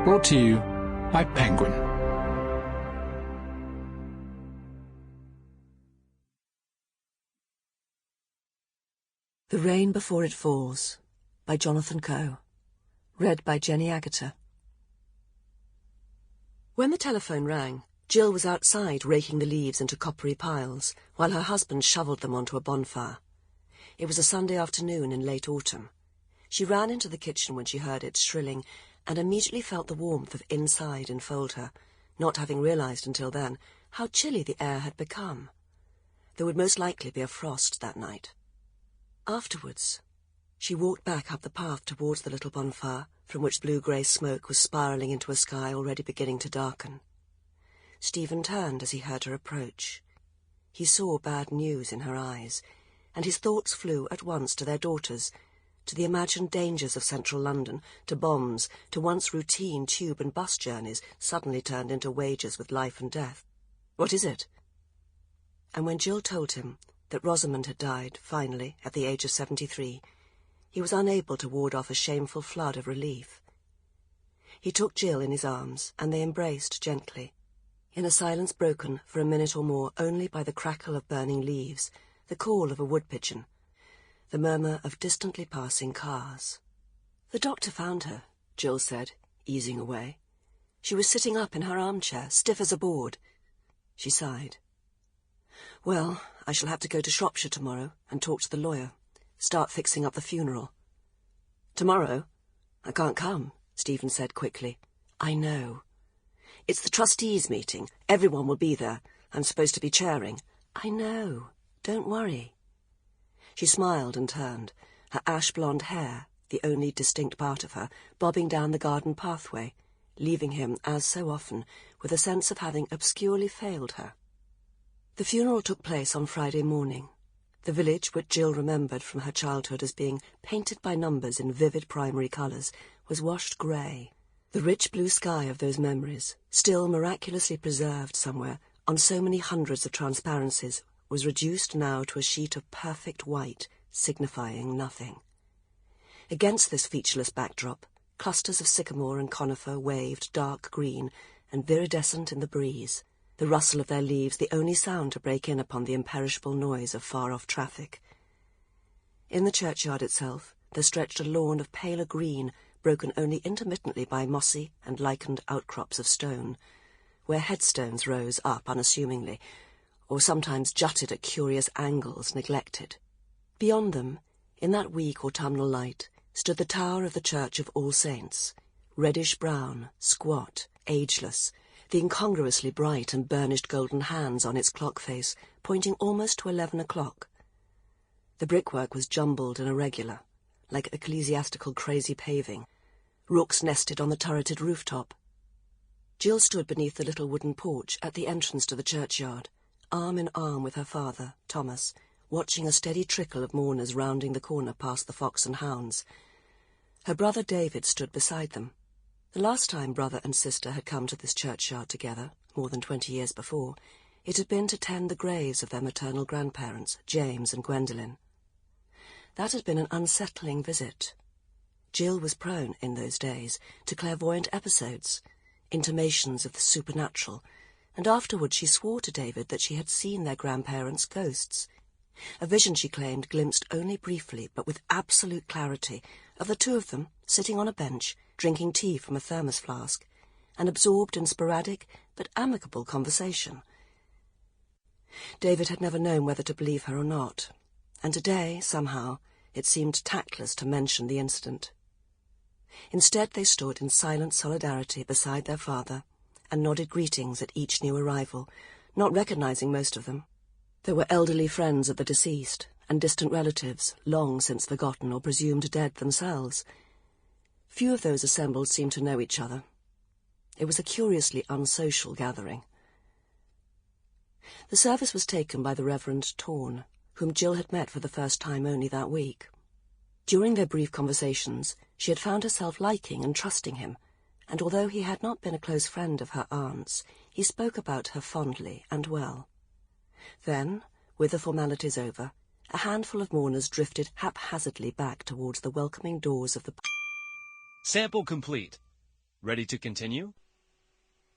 Brought to you by Penguin. The Rain Before It Falls by Jonathan Coe. Read by Jenny Agutter. When the telephone rang, Jill was outside raking the leaves into coppery piles, while her husband shovelled them onto a bonfire. It was a Sunday afternoon in late autumn. She ran into the kitchen when she heard it shrilling, and immediately felt the warmth of inside enfold her, not having realised until then how chilly the air had become. There would most likely be a frost that night. Afterwards, she walked back up the path towards the little bonfire, from which blue-grey smoke was spiralling into a sky already beginning to darken. Stephen turned as he heard her approach. He saw bad news in her eyes, and his thoughts flew at once to their daughters, to the imagined dangers of central London, to bombs, to once routine tube and bus journeys suddenly turned into wagers with life and death. "What is it?" And when Jill told him that Rosamund had died, finally, at the age of 73, he was unable to ward off a shameful flood of relief. He took Jill in his arms, and they embraced gently, in a silence broken for a minute or more only by the crackle of burning leaves, the call of a wood-pigeon, the murmur of distantly passing cars. "The doctor found her," Jill said, easing away. "She was sitting up in her armchair, stiff as a board." She sighed. "Well, I shall have to go to Shropshire tomorrow and talk to the lawyer, start fixing up the funeral." "Tomorrow? I can't come," Stephen said quickly. "I know. It's the trustees' meeting. Everyone will be there. I'm supposed to be chairing." "I know. Don't worry." She smiled and turned, her ash-blonde hair, the only distinct part of her, bobbing down the garden pathway, leaving him, as so often, with a sense of having obscurely failed her. The funeral took place on Friday morning. The village, which Jill remembered from her childhood as being painted by numbers in vivid primary colours, was washed grey. The rich blue sky of those memories, still miraculously preserved somewhere on so many hundreds of transparencies, was reduced now to a sheet of perfect white, signifying nothing. Against this featureless backdrop, clusters of sycamore and conifer waved dark green and viridescent in the breeze, the rustle of their leaves the only sound to break in upon the imperishable noise of far-off traffic. In the churchyard itself there stretched a lawn of paler green, broken only intermittently by mossy and lichened outcrops of stone, where headstones rose up unassumingly, or sometimes jutted at curious angles, neglected. Beyond them, in that weak autumnal light, stood the tower of the Church of All Saints, reddish-brown, squat, ageless, the incongruously bright and burnished golden hands on its clock face pointing almost to 11 o'clock. The brickwork was jumbled and irregular, like ecclesiastical crazy paving. Rooks nested on the turreted rooftop. Jill stood beneath the little wooden porch at the entrance to the churchyard, arm in arm with her father, Thomas, watching a steady trickle of mourners rounding the corner past the Fox and Hounds. Her brother David stood beside them. The last time brother and sister had come to this churchyard together, more than 20 years before, it had been to tend the graves of their maternal grandparents, James and Gwendolen. That had been an unsettling visit. Jill was prone, in those days, to clairvoyant episodes, intimations of the supernatural, and afterwards she swore to David that she had seen their grandparents' ghosts. A vision, she claimed, glimpsed only briefly, but with absolute clarity, of the two of them sitting on a bench, drinking tea from a thermos flask, and absorbed in sporadic but amicable conversation. David had never known whether to believe her or not, and today, somehow, it seemed tactless to mention the incident. Instead they stood in silent solidarity beside their father, and nodded greetings at each new arrival, not recognizing most of them. There were elderly friends of the deceased, and distant relatives, long since forgotten or presumed dead themselves. Few of those assembled seemed to know each other. It was a curiously unsocial gathering. The service was taken by the Reverend Torn, whom Jill had met for the first time only that week. During their brief conversations, she had found herself liking and trusting him, and although he had not been a close friend of her aunt's, he spoke about her fondly and well. Then, with the formalities over, a handful of mourners drifted haphazardly back towards the welcoming doors of the... Sample complete. Ready to continue?